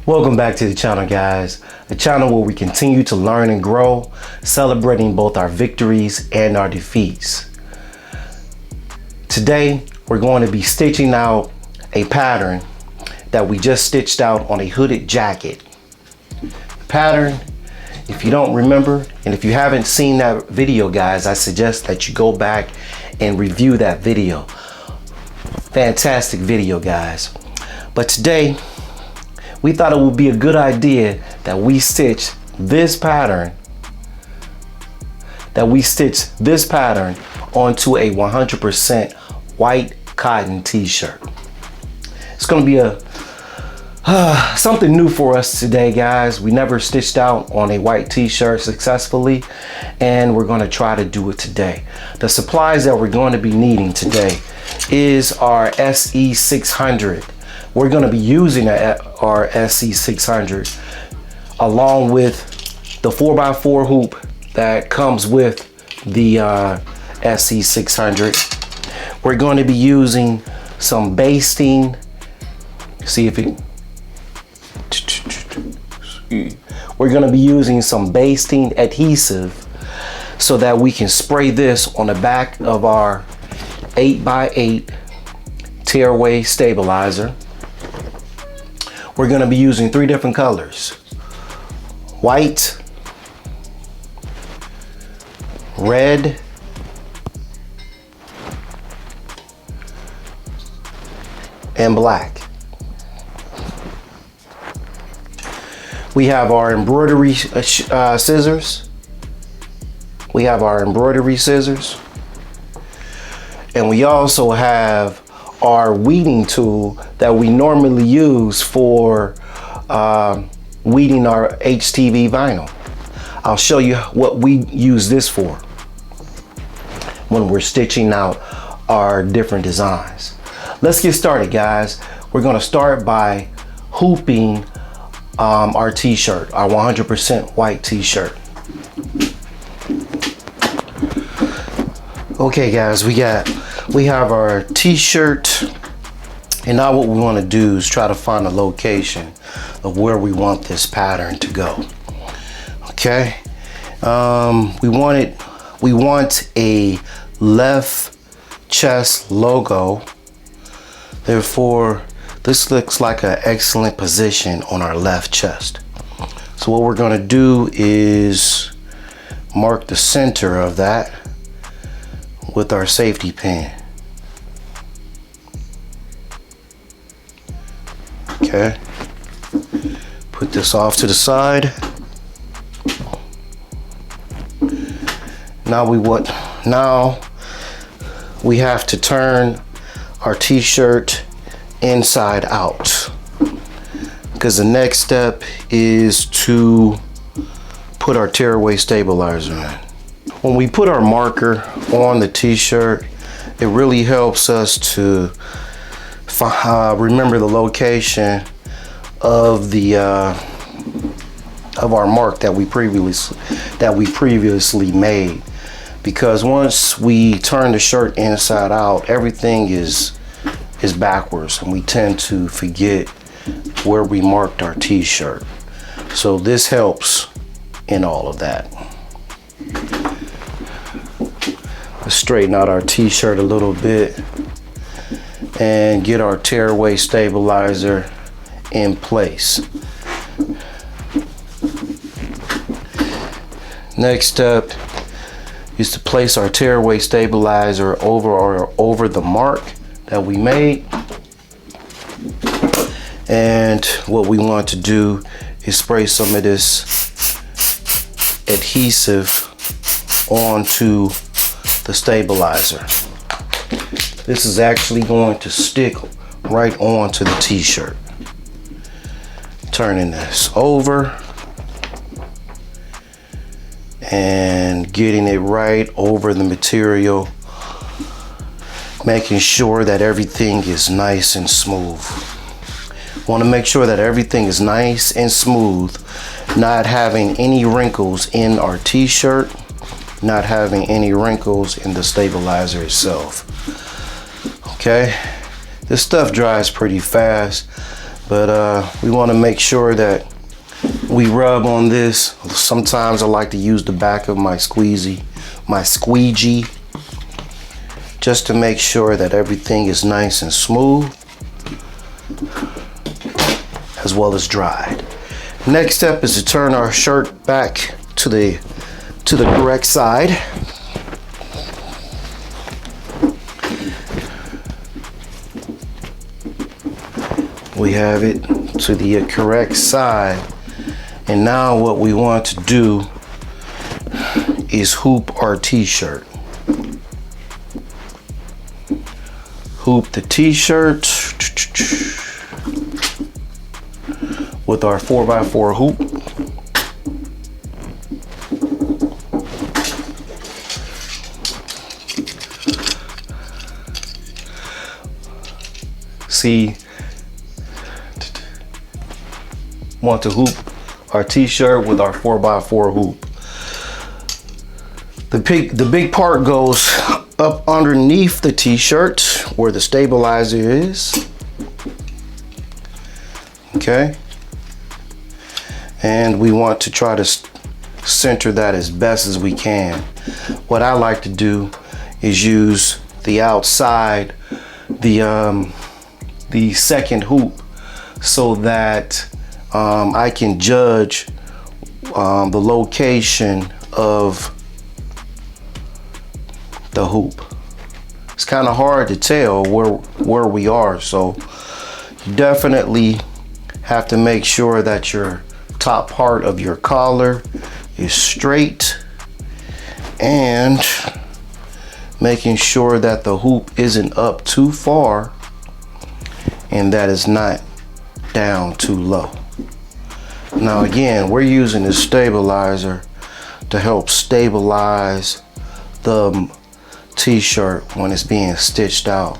Welcome back to the channel, guys. A channel where we continue to learn and grow, celebrating both our victories and our defeats. Today, we're going to be stitching out a pattern that we just stitched out on a hooded jacket. The pattern, if you don't remember, and if you haven't seen that video, guys, I suggest that you go back and review that video. Fantastic video, guys. But today, we thought it would be a good idea that we stitch this pattern onto a 100% white cotton t-shirt. It's going to be something new for us today, guys. We never stitched out on a white t-shirt successfully, and we're going to try to do it today. The supplies that we're going to be needing today is our SE600. We're going to be using our SE600 along with the 4x4 hoop that comes with the SE600. We're going to be using some basting. We're going to be using some basting adhesive so that we can spray this on the back of our 8x8 Tearaway Stabilizer. We're going to be using 3 different colors: white, red, and black. We have our embroidery scissors. And we also have our weeding tool that we normally use for weeding our HTV vinyl. I'll show you what we use this for when we're stitching out our different designs. Let's get started, guys. We're going to start by hooping our t-shirt, our 100% white t-shirt. Okay, guys, we have our t-shirt, and now what we want to do is try to find a location of where we want this pattern to go. Okay, we want a left chest logo. Therefore, this looks like an excellent position on our left chest. So what we're going to do is mark the center of that with our safety pin. Okay, put this off to the side. Now we have to turn our t-shirt inside out, because the next step is to put our Tearaway Stabilizer in. When we put our marker on the t-shirt, it really helps us to remember the location of our mark that we previously made, because once we turn the shirt inside out, everything is backwards and we tend to forget where we marked our t-shirt. So this helps in all of that. Let's straighten out our t-shirt a little bit and get our Tearaway Stabilizer in place. Next step is to place our Tearaway Stabilizer over the mark that we made. And what we want to do is spray some of this adhesive onto the stabilizer. This is actually going to stick right onto the t-shirt. Turning this over and getting it right over the material, making sure that everything is nice and smooth. Want to make sure that everything is nice and smooth, not having any wrinkles in our t-shirt, not having any wrinkles in the stabilizer itself. Okay, this stuff dries pretty fast, but we want to make sure that we rub on this. Sometimes I like to use the back of my squeegee, just to make sure that everything is nice and smooth, as well as dried. Next step is to turn our shirt back to the correct side. We have it to the correct side. And now what we want to do is hoop our t-shirt. Hoop the t-shirt with our 4x4 hoop. See, want to hoop our t-shirt with our 4x4 hoop. The big part goes up underneath the t-shirt where the stabilizer is. Okay, and we want to try to center that as best as we can. What I like to do is use the outside, the second hoop, so that I can judge the location of the hoop. It's kind of hard to tell where we are, so you definitely have to make sure that your top part of your collar is straight, and making sure that the hoop isn't up too far and that is not down too low. Now again, we're using this stabilizer to help stabilize the t-shirt when it's being stitched out.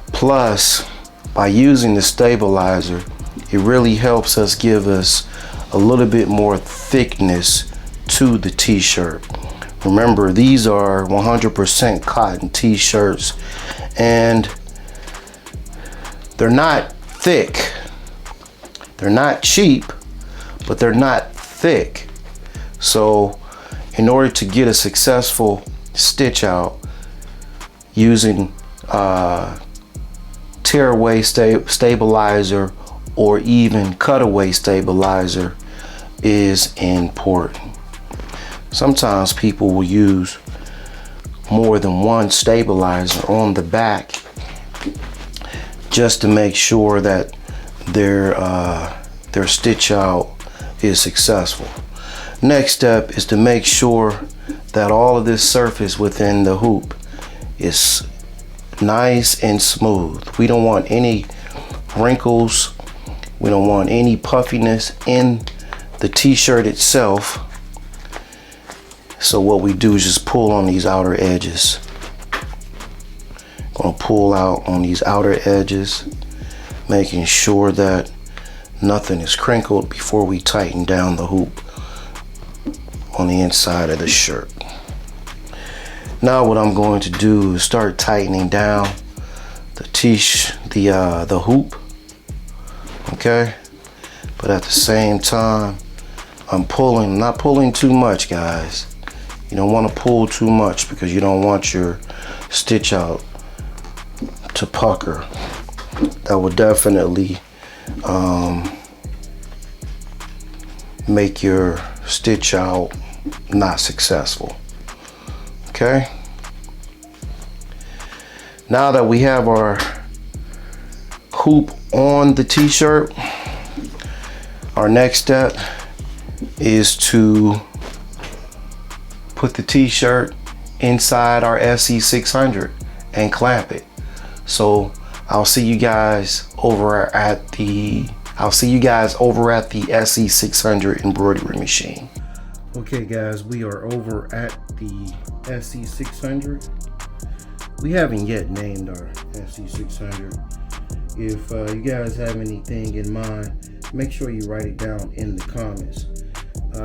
Plus, by using the stabilizer, it really helps us give us a little bit more thickness to the t-shirt. Remember, these are 100% cotton t-shirts, and they're not thick. They're not cheap, but they're not thick. So in order to get a successful stitch out using tearaway stabilizer or even cutaway stabilizer is important. Sometimes people will use more than one stabilizer on the back just to make sure that their stitch out is successful. Next step is to make sure that all of this surface within the hoop is nice and smooth. We don't want any wrinkles. We don't want any puffiness in the t-shirt itself. So what we do is just pull on these outer edges. Gonna pull out on these outer edges, making sure that nothing is crinkled before we tighten down the hoop on the inside of the shirt. Now what I'm going to do is start tightening down the hoop. Okay, but at the same time, I'm pulling, not pulling too much, guys. You don't want to pull too much because you don't want your stitch out to pucker. That will definitely make your stitch out not successful. Okay, now that we have our hoop on the t-shirt, our next step is to put the t-shirt inside our SE600 and clamp it. So I'll see you guys over at the SE600 embroidery machine. Okay guys, we are over at the SE600. We haven't yet named our SE600. If you guys have anything in mind, make sure you write it down in the comments.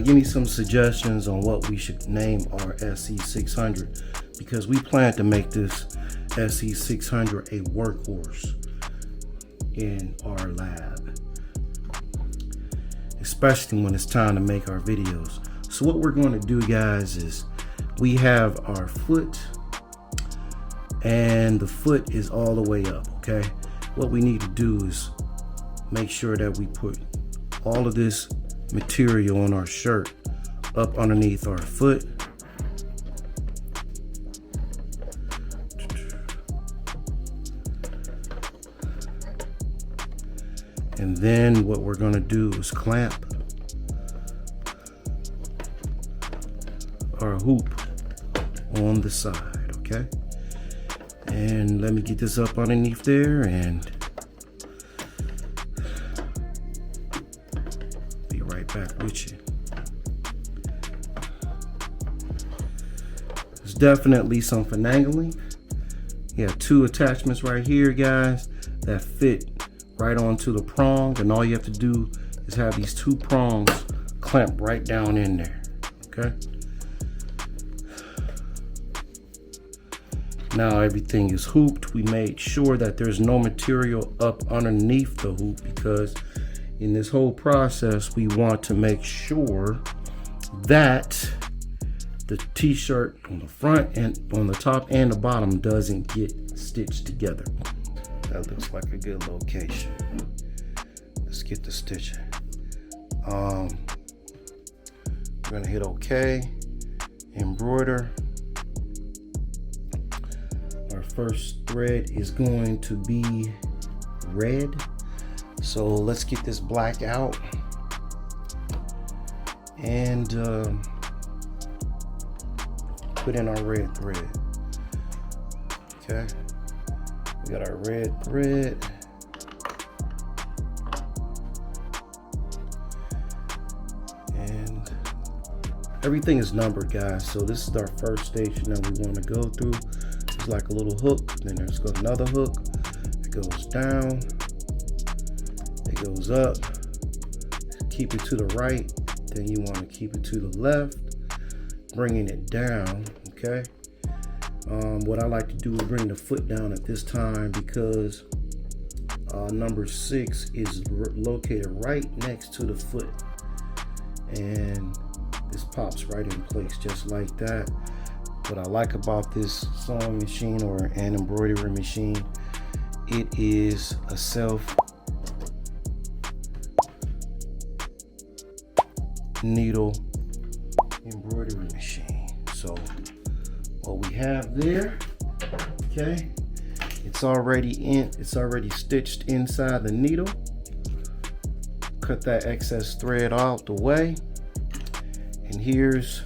Give me some suggestions on what we should name our SE600, because we plan to make this SE600 a workhorse. in our lab, especially when it's time to make our videos. So what we're going to do, guys, is we have our foot, and the foot is all the way up, okay? What we need to do is make sure that we put all of this material on our shirt up underneath our foot. And then what we're going to do is clamp our hoop on the side, okay? And let me get this up underneath there and be right back with you. There's definitely some finagling. You have two attachments right here, guys, that fit right onto the prong, and all you have to do is have these two prongs clamp right down in there, okay? Now everything is hooped. We made sure that there's no material up underneath the hoop, because in this whole process we want to make sure that the t-shirt on the front and on the top and the bottom doesn't get stitched together. That looks like a good location. Let's get the stitching. We're gonna hit OK, embroider. Our first thread is going to be red. So let's get this black out and put in our red thread. Okay. We got our red thread. And everything is numbered, guys. So this is our first station that we want to go through. It's like a little hook. Then there's another hook. It goes down. It goes up. Keep it to the right. Then you want to keep it to the left. Bringing it down, okay? What I like to do is bring the foot down at this time, because number 6 is located right next to the foot, and this pops right in place just like that. What I like about this sewing machine or an embroidery machine, it is a self needle embroidery machine. So what we have there, okay, it's already stitched inside the needle. Cut that excess thread out the way, and here's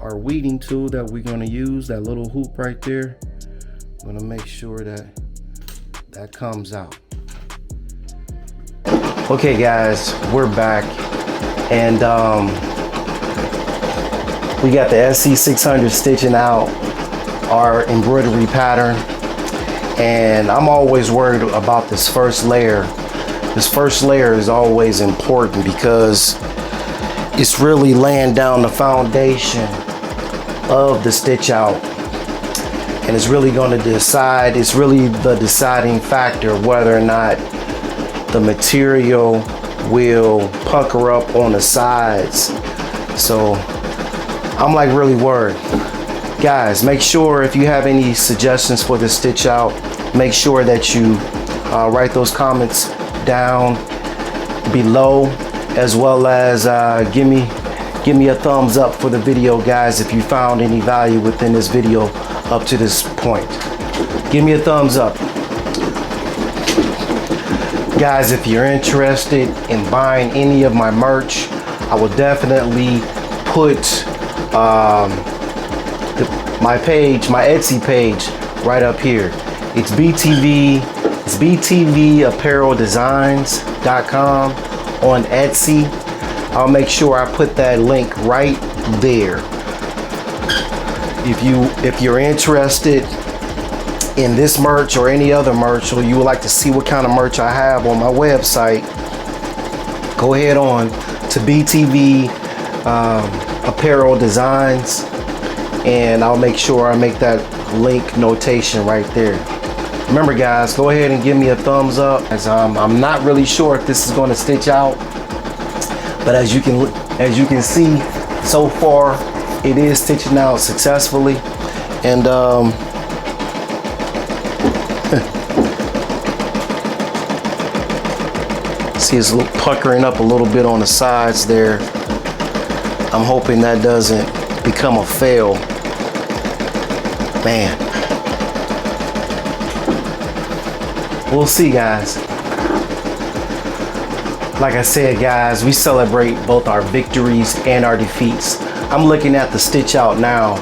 our weeding tool that we're going to use, that little hoop right there. I'm going to make sure that that comes out. Okay guys, we're back, and we got the SC600 stitching out our embroidery pattern, and I'm always worried about this first layer. This first layer is always important because it's really laying down the foundation of the stitch out, and it's really going to decide, it's really the deciding factor whether or not the material will pucker up on the sides. So I'm like really worried. Guys, make sure if you have any suggestions for the stitch out, make sure that you write those comments down below, as well as give me a thumbs up for the video, guys, if you found any value within this video up to this point. Give me a thumbs up. Guys, if you're interested in buying any of my merch, I will definitely put my page, my Etsy page, right up here. It's BTVAPPARELDESIGNS.com on Etsy. I'll make sure I put that link right there. If you're interested in this merch or any other merch, or you would like to see what kind of merch I have on my website, go ahead on to BTV Apparel Designs, and I'll make sure I make that link notation right there. Remember guys, go ahead and give me a thumbs up, as I'm not really sure if this is going to stitch out, but as you can see so far, it is stitching out successfully. And see, it's puckering up a little bit on the sides there. I'm hoping that doesn't become a fail. Man, we'll see guys. Like I said guys, we celebrate both our victories and our defeats. I'm looking at the stitch out now.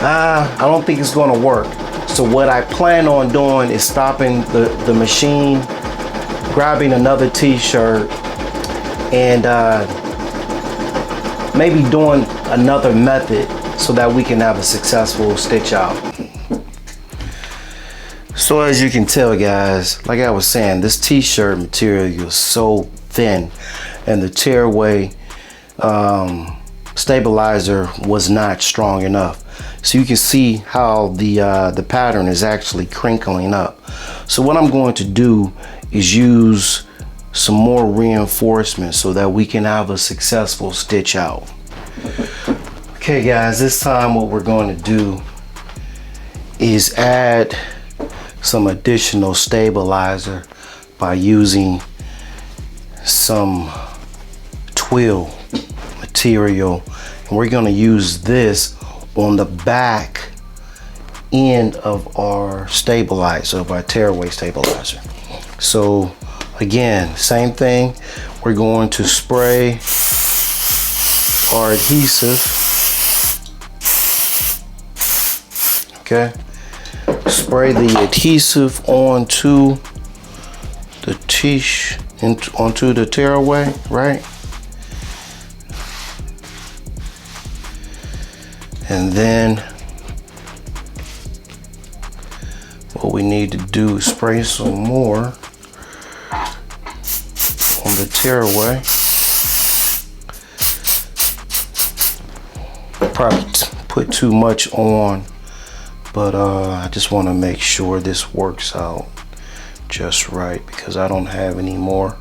I don't think it's going to work. So what I plan on doing is stopping the machine, grabbing another t-shirt, and maybe doing another method so that we can have a successful stitch out. So as you can tell guys, like I was saying, this t-shirt material is so thin, and the tearaway stabilizer was not strong enough. So you can see how the pattern is actually crinkling up. So what I'm going to do is use some more reinforcement so that we can have a successful stitch out. Okay guys, this time what we're going to do is add some additional stabilizer by using some twill material, and we're going to use this on the back end of our stabilizer, of our tearaway stabilizer. So again, same thing, we're going to spray our adhesive. Okay, spray the adhesive onto the tearaway, right? And then what we need to do is spray some more on the tearaway. Probably put too much on, but I just want to make sure this works out just right, because I don't have any more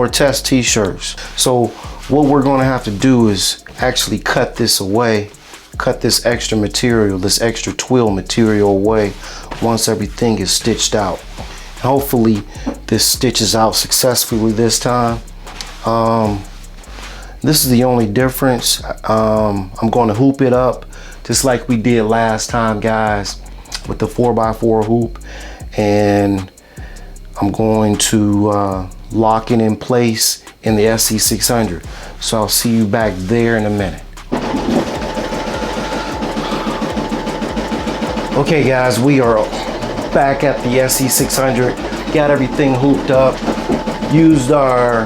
test t-shirts. So what we're going to have to do is actually cut this away, cut this extra material, this extra twill material away once everything is stitched out. Hopefully this stitches out successfully this time. This is the only difference. I'm going to hoop it up just like we did last time guys, with the 4x4 hoop, and I'm going to lock it in place in the SC600. So I'll see you back there in a minute. Okay guys, we are back at the SC600. Got everything hooped up. Used our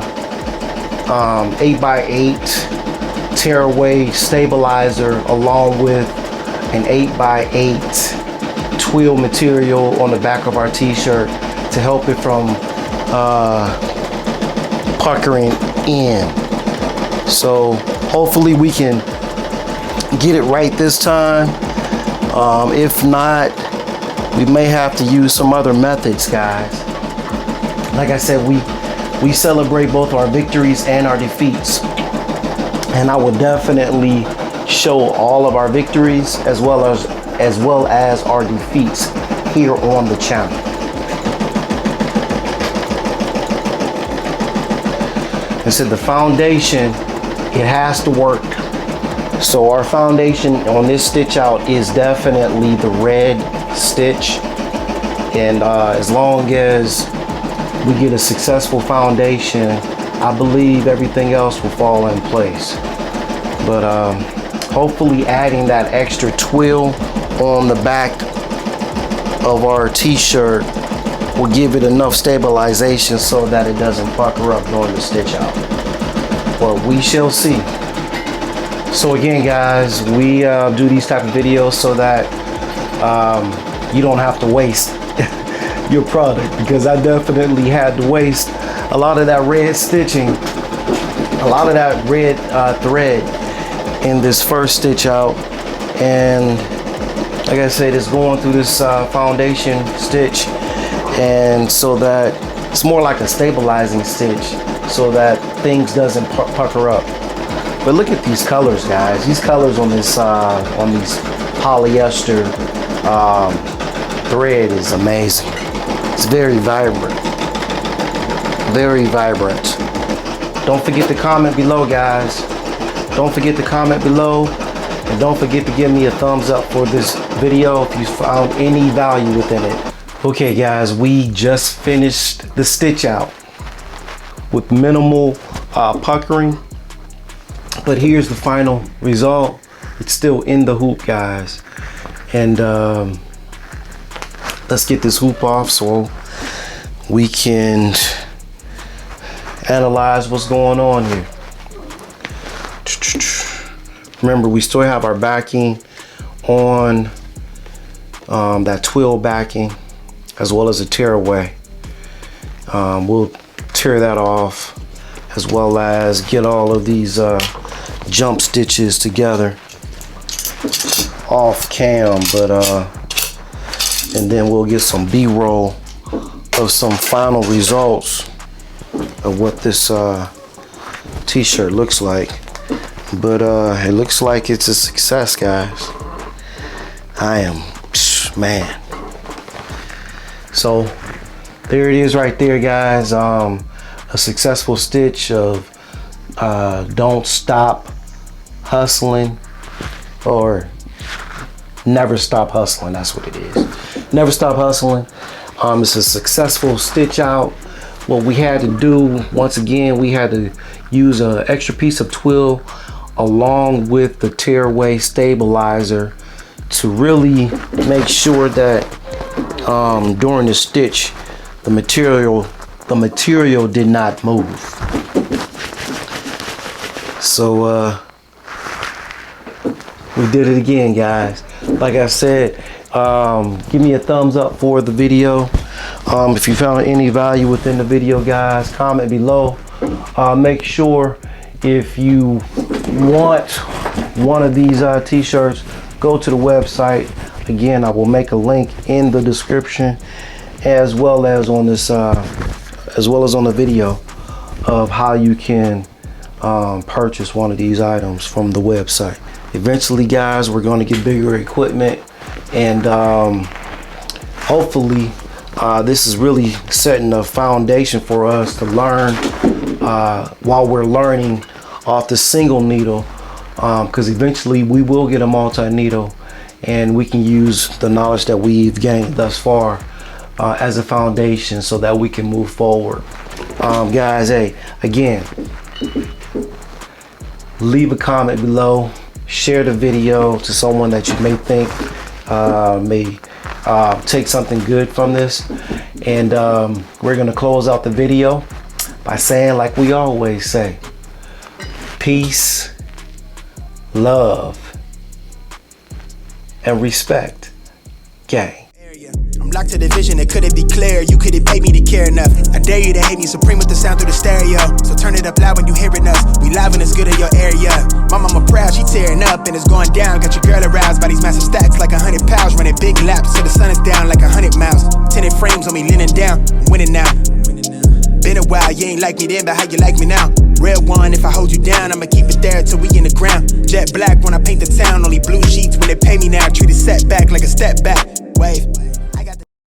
8x8 tearaway stabilizer along with an 8x8 twill material on the back of our t-shirt to help it from puckering in. So hopefully we can get it right this time. If not, we may have to use some other methods guys. Like I said, we celebrate both our victories and our defeats, and I will definitely show all of our victories as well as our defeats here on the channel. I said the foundation, it has to work. So our foundation on this stitch out is definitely the red stitch, and as long as we get a successful foundation, I believe everything else will fall in place. But hopefully adding that extra twill on the back of our t-shirt will give it enough stabilization so that it doesn't pucker up during the stitch out. But we shall see. So again guys, we do these type of videos so that you don't have to waste your product, because I definitely had to waste a lot of that red stitching, a lot of that red thread in this first stitch out, and like I said, it's going through this foundation stitch, and so that it's more like a stabilizing stitch, so that things doesn't pucker up. But look at these colors, guys. These colors on this on these polyester thread is amazing. It's very vibrant. Very vibrant. Don't forget to comment below, guys. Don't forget to comment below, and don't forget to give me a thumbs up for this video if you found any value within it. Okay, guys, we just finished the stitch out with minimal puckering, but here's the final result. It's still in the hoop, guys, and let's get this hoop off so we can analyze what's going on here. Remember, we still have our backing on, that twill backing, as well as a tearaway. We'll tear that off, as well as get all of these jump stitches together off cam, but and then we'll get some B-roll of some final results of what this t-shirt looks like. But it looks like it's a success, guys. I am, man. So there it is right there, guys. A successful stitch of don't stop hustling, or never stop hustling. That's what it is. Never stop hustling. It's a successful stitch out. What we had to do, once again, we had to use an extra piece of twill along with the Tearaway Stabilizer to really make sure that during the stitch the material did not move. So we did it again, guys. Like I said, give me a thumbs up for the video. If you found any value within the video, guys, comment below. Make sure, if you want one of these t-shirts, go to the website. Again, I will make a link in the description, as well as on this as well as on the video of how you can purchase one of these items from the website. Eventually, guys, we're going to get bigger equipment, and hopefully this is really setting a foundation for us to learn while we're learning off the single needle, because eventually we will get a multi-needle, and we can use the knowledge that we've gained thus far as a foundation so that we can move forward. Guys, hey, again, leave a comment below, share the video to someone that you may think may take something good from this, and we're gonna close out the video by saying, like we always say, peace, love, and respect, gang. I'm locked to the vision, it couldn't be clear. You couldn't pay me to care enough. I dare you to hate me supreme with the sound through the stereo. So turn it up loud when you hearing us. We live and it's good in your area. My mama proud, she tearing up and it's going down. Got your girl aroused by these massive stacks like 100 pounds. Running big laps till the sun is down like 100 miles. Tinted frames on me leaning down, I'm winning now. Been a while, you ain't like me then, but how you like me now? Real one, if I hold you down, I'ma keep it there till we in the ground. Jet black when I paint the town, only blue sheets when they pay me now. Treat a setback like a step back. Wave.